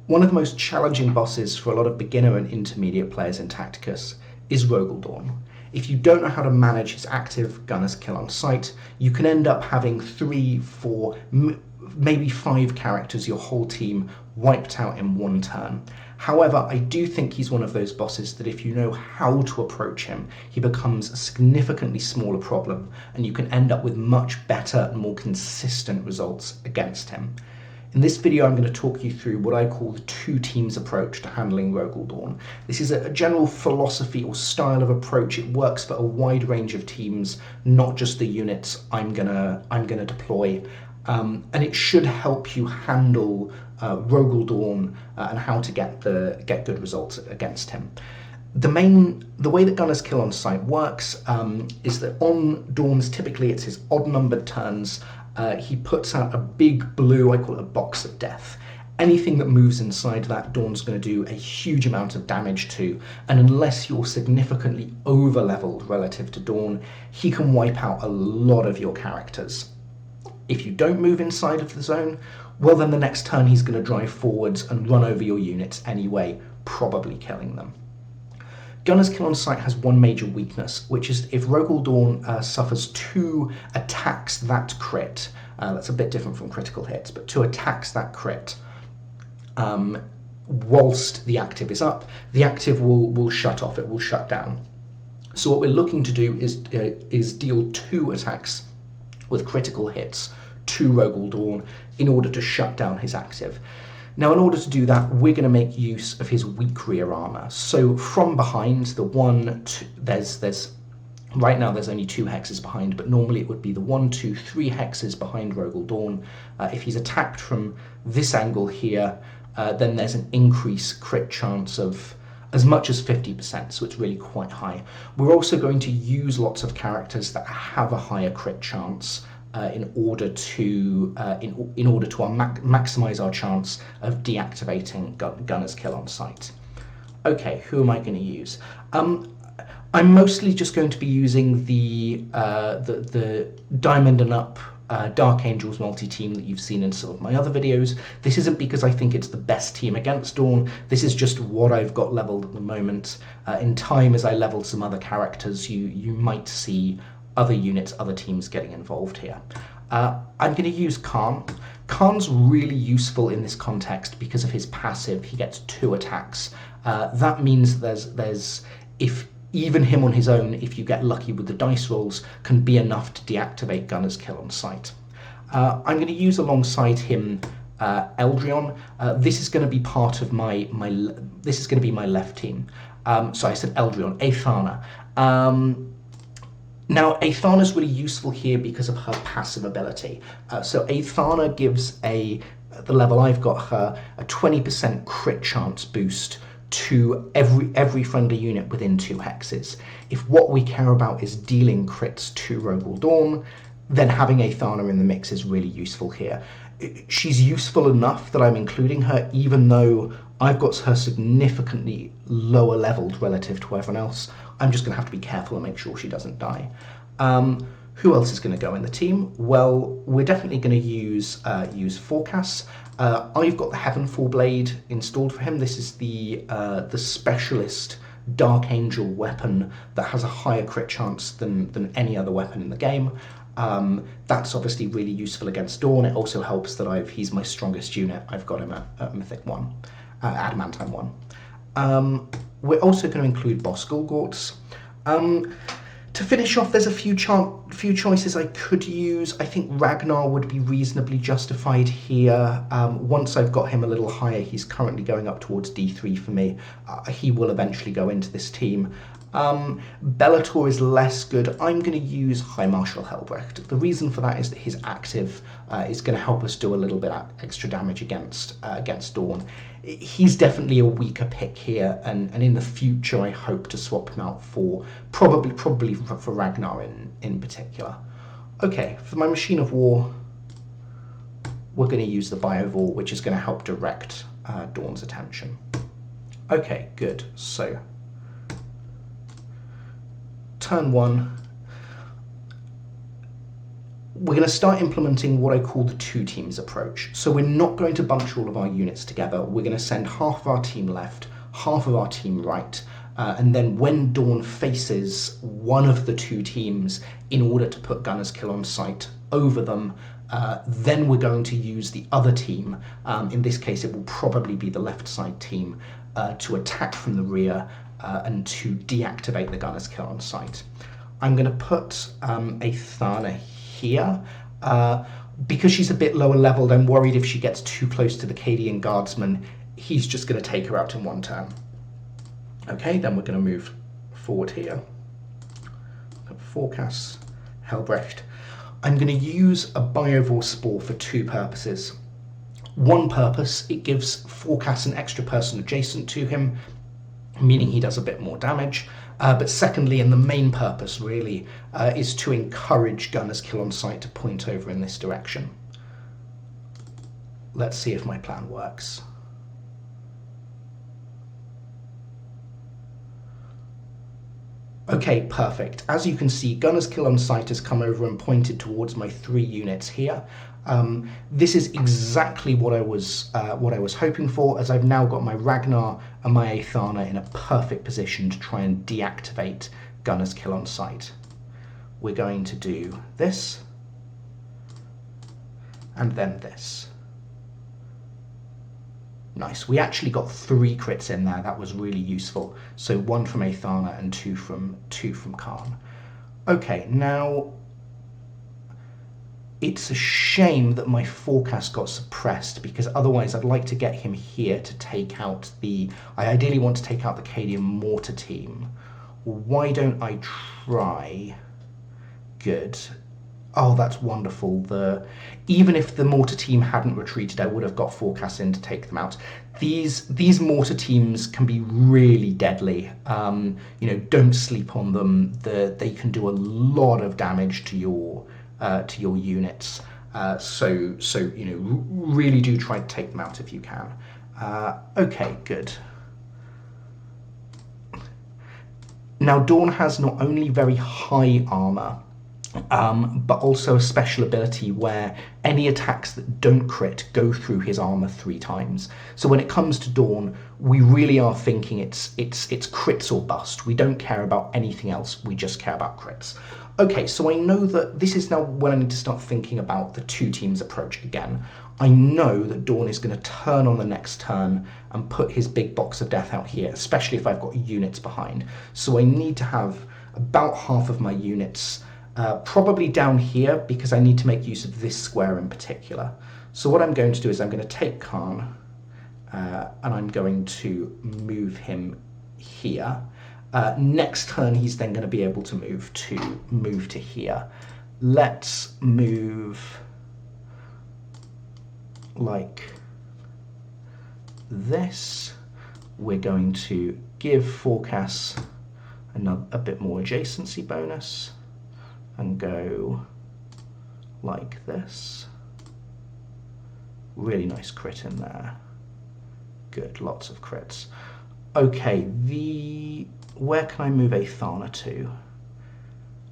One of the most challenging bosses for a lot of beginner and intermediate players in Tacticus is Dorn. If you don't know how to manage his active gunner's kill on sight, you can end up having 3, 4, maybe 5 characters, your whole team, wiped out in one turn. However, I do think he's one of those bosses that if you know how to approach him, he becomes a significantly smaller problem, and you can end up with much better and more consistent results against him. In this video, I'm going to talk you through what I call the 2 teams approach to handling Dorn. This is a general philosophy or style of approach. It works for a wide range of teams, not just the units I'm gonna deploy, and it should help you handle Dorn and how to get good results against him. The way that Gunner's Kill on Sight works is that on Dorn's, typically it's his odd-numbered turns, he puts out a big blue, I call it a box of death. Anything that moves inside that, Dorn's going to do a huge amount of damage to, and unless you're significantly over-leveled relative to Dorn, he can wipe out a lot of your characters. If you don't move inside of the zone, well then the next turn he's going to drive forwards and run over your units anyway, probably killing them. Gunner's Kill on Sight has one major weakness, which is if Dorn suffers 2 attacks that crit, that's a bit different from critical hits, but 2 attacks that crit, whilst the active is up, the active will shut off, it will shut down. So what we're looking to do is deal 2 attacks with critical hits to Dorn in order to shut down his active. Now, in order to do that, we're going to make use of his weak rear armor. So from behind, there's right now there's only 2 hexes behind, but normally it would be the 1, 2, 3 hexes behind Dorn. If he's attacked from this angle here, then there's an increased crit chance of as much as 50%, so it's really quite high. We're also going to use lots of characters that have a higher crit chance in order to maximize our chance of deactivating Gunner's Kill on Sight. Okay, who am I going to use? I'm mostly just going to be using the Diamond and Up Dark Angels multi-team that you've seen in some of my other videos. This isn't because I think it's the best team against Dorn, this is just what I've got leveled at the moment. In time, as I level some other characters, you might see other units, other teams getting involved here. I'm going to use Kharn. Kharn's really useful in this context because of his passive. He gets 2 attacks. That means if even him on his own, if you get lucky with the dice rolls, can be enough to deactivate Gunner's Kill on Sight. I'm going to use alongside him Eldrion. This is going to be part of this is going to be my left team. So I said Eldrion, Aethana. Now, Aethana is really useful here because of her passive ability. So Aethana gives the level I've got her, a 20% crit chance boost to every friendly unit within 2 hexes. If what we care about is dealing crits to Dorn, then having Aethana in the mix is really useful here. She's useful enough that I'm including her, even though I've got her significantly lower leveled relative to everyone else. I'm just going to have to be careful and make sure she doesn't die. Who else is going to go in the team? Well, we're definitely going to use Forcas. I've got the Heavenfall Blade installed for him. This is the specialist Dark Angel weapon that has a higher crit chance than any other weapon in the game. That's obviously really useful against Dorn. It also helps that he's my strongest unit. I've got him at Mythic 1, Adamantine 1. We're also going to include Boss Gulgortz. To finish off, there's a few choices I could use. I think Ragnar would be reasonably justified here. Once I've got him a little higher, he's currently going up towards D3 for me. He will eventually go into this team. Bellator is less good. I'm going to use High Marshal Helbrecht. The reason for that is that his active is going to help us do a little bit extra damage against Dorn. He's definitely a weaker pick here, and in the future I hope to swap him out for probably for Ragnar in particular. Okay, for my Machine of War, we're going to use the Biovore, which is going to help direct Dorn's attention. Okay, good. So turn 1, we're going to start implementing what I call the two teams approach. So we're not going to bunch all of our units together. We're going to send half of our team left, half of our team right, and then when Dorn faces one of the two teams in order to put Gunner's Kill on sight over them, then we're going to use the other team, in this case it will probably be the left side team, to attack from the rear and to deactivate the Gunner's Kill on sight. I'm going to put Aethana here. Because she's a bit lower leveled, I'm worried if she gets too close to the Cadian Guardsman, he's just going to take her out in one turn. Okay, then we're going to move forward here. Forcas, Helbrecht. I'm going to use a Biovore Spore for two purposes. One purpose, it gives Forcas an extra person adjacent to him, meaning he does a bit more damage. But secondly, and the main purpose really, is to encourage Gunner's Kill on sight to point over in this direction. Let's see if my plan works. Okay, perfect. As you can see, Gunner's Kill on sight has come over and pointed towards my 3 units here. This is exactly what I was hoping for, as I've now got my Ragnar and my Aethana in a perfect position to try and deactivate Gunner's Kill on sight. We're going to do this, and then this. Nice. We actually got 3 crits in there. That was really useful. So 1 from Aethana and 2 from Kharn. Okay, now it's a shame that my Forcas got suppressed, because otherwise I'd like to get him here to take out the... I ideally want to take out the Cadian Mortar team. Why don't I try... Good. Oh, that's wonderful. Even if the mortar team hadn't retreated, I would have got Forcas in to take them out. These mortar teams can be really deadly. Don't sleep on them. They can do a lot of damage to your units. So really do try to take them out if you can. Okay, good. Now Dorn has not only very high armor, but also a special ability where any attacks that don't crit go through his armor 3 times. So when it comes to Dorn, we really are thinking it's crits or bust. We don't care about anything else, we just care about crits. Okay, so I know that this is now when I need to start thinking about the 2 teams approach again. I know that Dorn is going to turn on the next turn and put his big box of death out here, especially if I've got units behind. So I need to have about half of my units probably down here, because I need to make use of this square in particular. So what I'm going to do is I'm going to take Kharn and I'm going to move him here. Next turn he's then going to be able to move to here. Let's move like this. We're going to give Forcas a bit more adjacency bonus and go like this. Really nice crit in there. Good, lots of crits. Okay, where can I move Aethana to?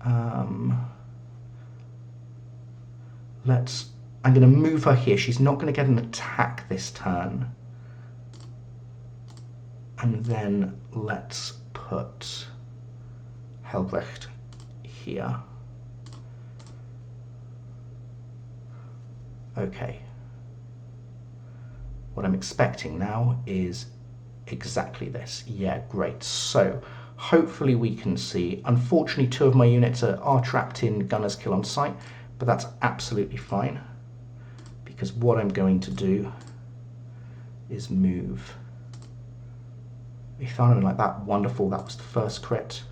I'm going to move her here. She's not going to get an attack this turn. And then let's put Helbrecht here. Okay. What I'm expecting now is exactly this. Yeah, great. So hopefully we can see. Unfortunately, 2 of my units are trapped in Gunner's Kill on sight, but that's absolutely fine, because what I'm going to do is move Aethana like that. Wonderful. That was the first crit.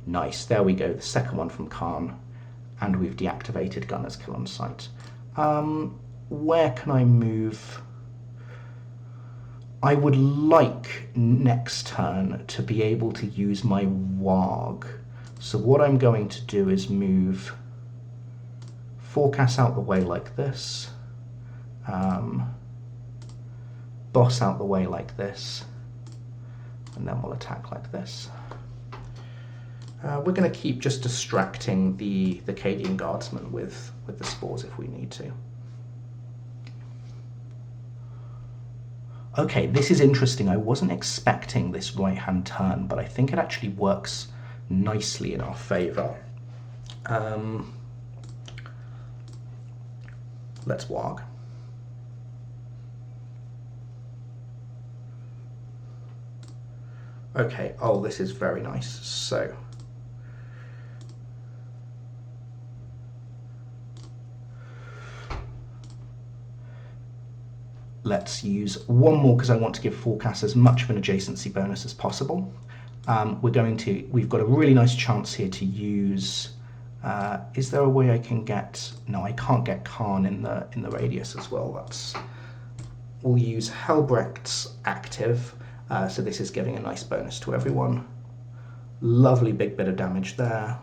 Nice. There we go. The second one from Kharn, and we've deactivated Gunner's Kill on sight. Where can I move? I would like next turn to be able to use my Warg. So what I'm going to do is move Forcas out the way like this, Boss out the way like this, and then we'll attack like this. We're going to keep just distracting the Cadian Guardsman with the spores if we need to. Okay, this is interesting. I wasn't expecting this right-hand turn, but I think it actually works nicely in our favour. Let's warg. Okay, oh, this is very nice. So, let's use one more because I want to give Forcas as much of an adjacency bonus as possible. We've got a really nice chance here to use, is there a way I can get, no, I can't get Kharn in the radius as well. We'll use Helbrecht's active, so this is giving a nice bonus to everyone. Lovely big bit of damage there.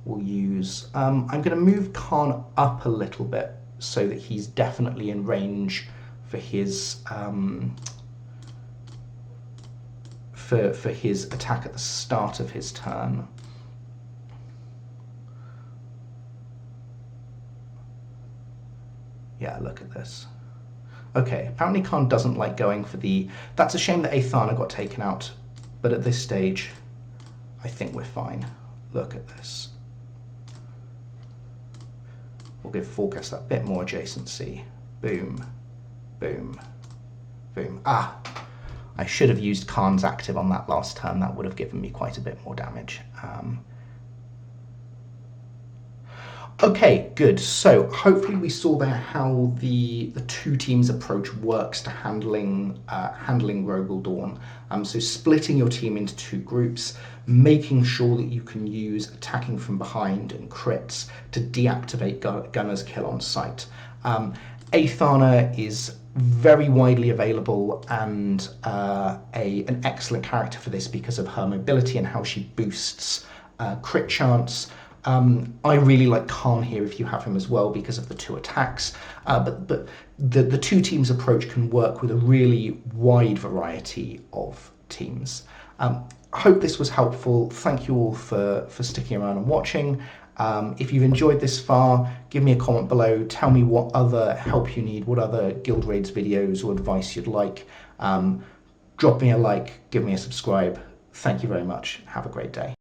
We'll use, I'm going to move Kharn up a little bit so that he's definitely in range for his for his attack at the start of his turn. Yeah, look at this. Okay, apparently Kharn doesn't like going for the... That's a shame that Aethana got taken out, but at this stage, I think we're fine. Look at this. We'll give Forcas that bit more adjacency. Boom, boom, boom. Ah, I should have used Kharn's active on that last turn. That would have given me quite a bit more damage. Okay, good. So hopefully we saw there how the two teams' approach works to handling Dorn. So splitting your team into two groups, making sure that you can use attacking from behind and crits to deactivate Gunner's Kill on sight. Aethana is very widely available and an excellent character for this because of her mobility and how she boosts crit chance. I really like Kharn here if you have him as well because of the two attacks, but the two teams approach can work with a really wide variety of teams. I hope this was helpful. Thank you all for sticking around and watching. If you've enjoyed this far, give me a comment below, tell me what other help you need, what other Guild Raids videos or advice you'd like. Drop me a like, give me a subscribe. Thank you very much. Have a great day.